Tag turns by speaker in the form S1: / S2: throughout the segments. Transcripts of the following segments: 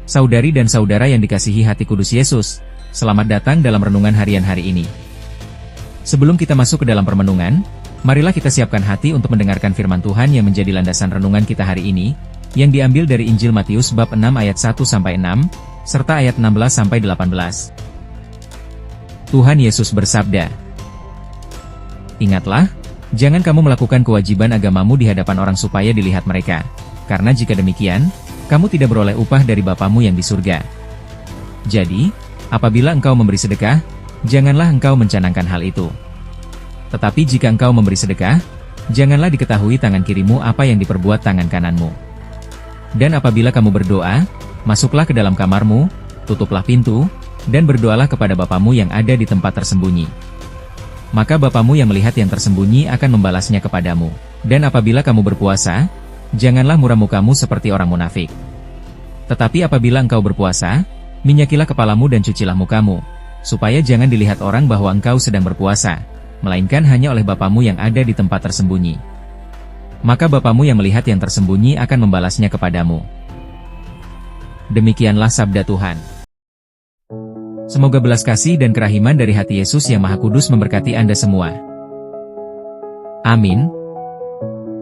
S1: Saudari dan saudara yang dikasihi hati kudus Yesus, selamat datang dalam renungan harian hari ini. Sebelum kita masuk ke dalam permenungan, marilah kita siapkan hati untuk mendengarkan firman Tuhan yang menjadi landasan renungan kita hari ini, yang diambil dari Injil Matius bab 6 ayat 1-6, serta ayat 16-18. Tuhan Yesus bersabda, "Ingatlah, jangan kamu melakukan kewajiban agamamu di hadapan orang supaya dilihat mereka, karena jika demikian, kamu tidak beroleh upah dari Bapamu yang di surga. Jadi, apabila engkau memberi sedekah, janganlah engkau mencanangkan hal itu. Tetapi jika engkau memberi sedekah, janganlah diketahui tangan kirimu apa yang diperbuat tangan kananmu. Dan apabila kamu berdoa, masuklah ke dalam kamarmu, tutuplah pintu, dan berdoalah kepada Bapamu yang ada di tempat tersembunyi. Maka Bapamu yang melihat yang tersembunyi akan membalasnya kepadamu. Dan apabila kamu berpuasa, janganlah muram mukamu seperti orang munafik. Tetapi apabila engkau berpuasa, minyakilah kepalamu dan cucilah mukamu, supaya jangan dilihat orang bahwa engkau sedang berpuasa, melainkan hanya oleh Bapamu yang ada di tempat tersembunyi. Maka Bapamu yang melihat yang tersembunyi akan membalasnya kepadamu." Demikianlah sabda Tuhan. Semoga belas kasih dan kerahiman dari hati Yesus yang Maha Kudus memberkati Anda semua. Amin.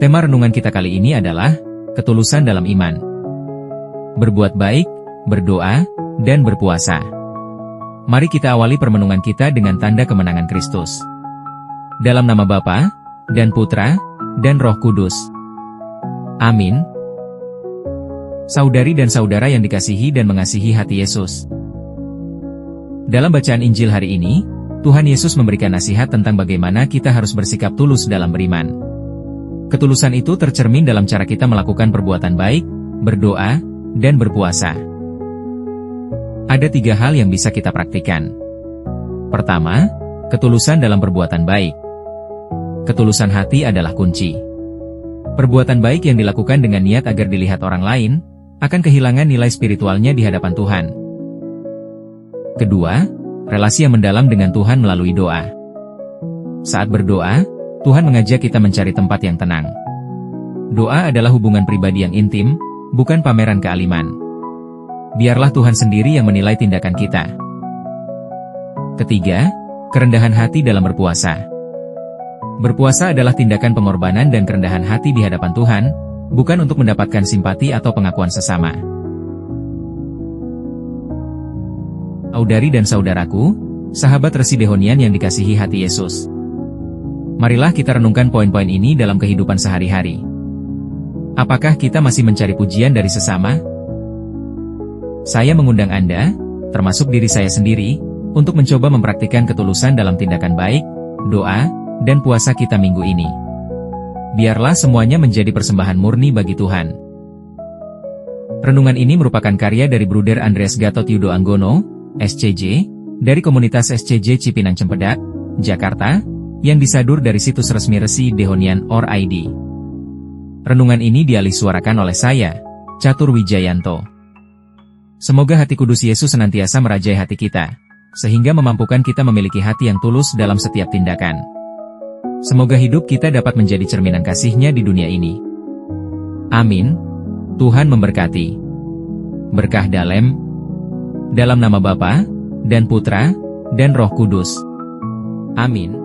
S1: Tema renungan kita kali ini adalah ketulusan dalam iman. Berbuat baik, berdoa, dan berpuasa. Mari kita awali permenungan kita dengan tanda kemenangan Kristus. Dalam nama Bapa, dan Putra, dan Roh Kudus. Amin. Saudari dan saudara yang dikasihi dan mengasihi hati Yesus. Dalam bacaan Injil hari ini, Tuhan Yesus memberikan nasihat tentang bagaimana kita harus bersikap tulus dalam beriman. Ketulusan itu tercermin dalam cara kita melakukan perbuatan baik, berdoa, dan berpuasa. Ada 3 hal yang bisa kita praktikkan. Pertama, ketulusan dalam perbuatan baik. Ketulusan hati adalah kunci. Perbuatan baik yang dilakukan dengan niat agar dilihat orang lain, akan kehilangan nilai spiritualnya di hadapan Tuhan. Kedua, relasi yang mendalam dengan Tuhan melalui doa. Saat berdoa, Tuhan mengajak kita mencari tempat yang tenang. Doa adalah hubungan pribadi yang intim, bukan pameran kealiman. Biarlah Tuhan sendiri yang menilai tindakan kita. Ketiga, kerendahan hati dalam berpuasa. Berpuasa adalah tindakan pengorbanan dan kerendahan hati di hadapan Tuhan, bukan untuk mendapatkan simpati atau pengakuan sesama. Saudari dan saudaraku, sahabat Residehonian yang dikasihi hati Yesus. Marilah kita renungkan poin-poin ini dalam kehidupan sehari-hari. Apakah kita masih mencari pujian dari sesama? Saya mengundang Anda, termasuk diri saya sendiri, untuk mencoba mempraktikkan ketulusan dalam tindakan baik, doa, dan puasa kita minggu ini. Biarlah semuanya menjadi persembahan murni bagi Tuhan. Renungan ini merupakan karya dari Bruder Andreas Gatot Yudo Anggono, SCJ, dari komunitas SCJ Cipinang Cempedak, Jakarta, yang disadur dari situs resmi Residehonian.id. Renungan ini dialih suarakan oleh saya, Catur Wijayanto. Semoga hati kudus Yesus senantiasa merajai hati kita, sehingga memampukan kita memiliki hati yang tulus dalam setiap tindakan. Semoga hidup kita dapat menjadi cerminan kasih-Nya di dunia ini. Amin. Tuhan memberkati. Berkah dalam nama Bapa, dan Putra, dan Roh Kudus. Amin.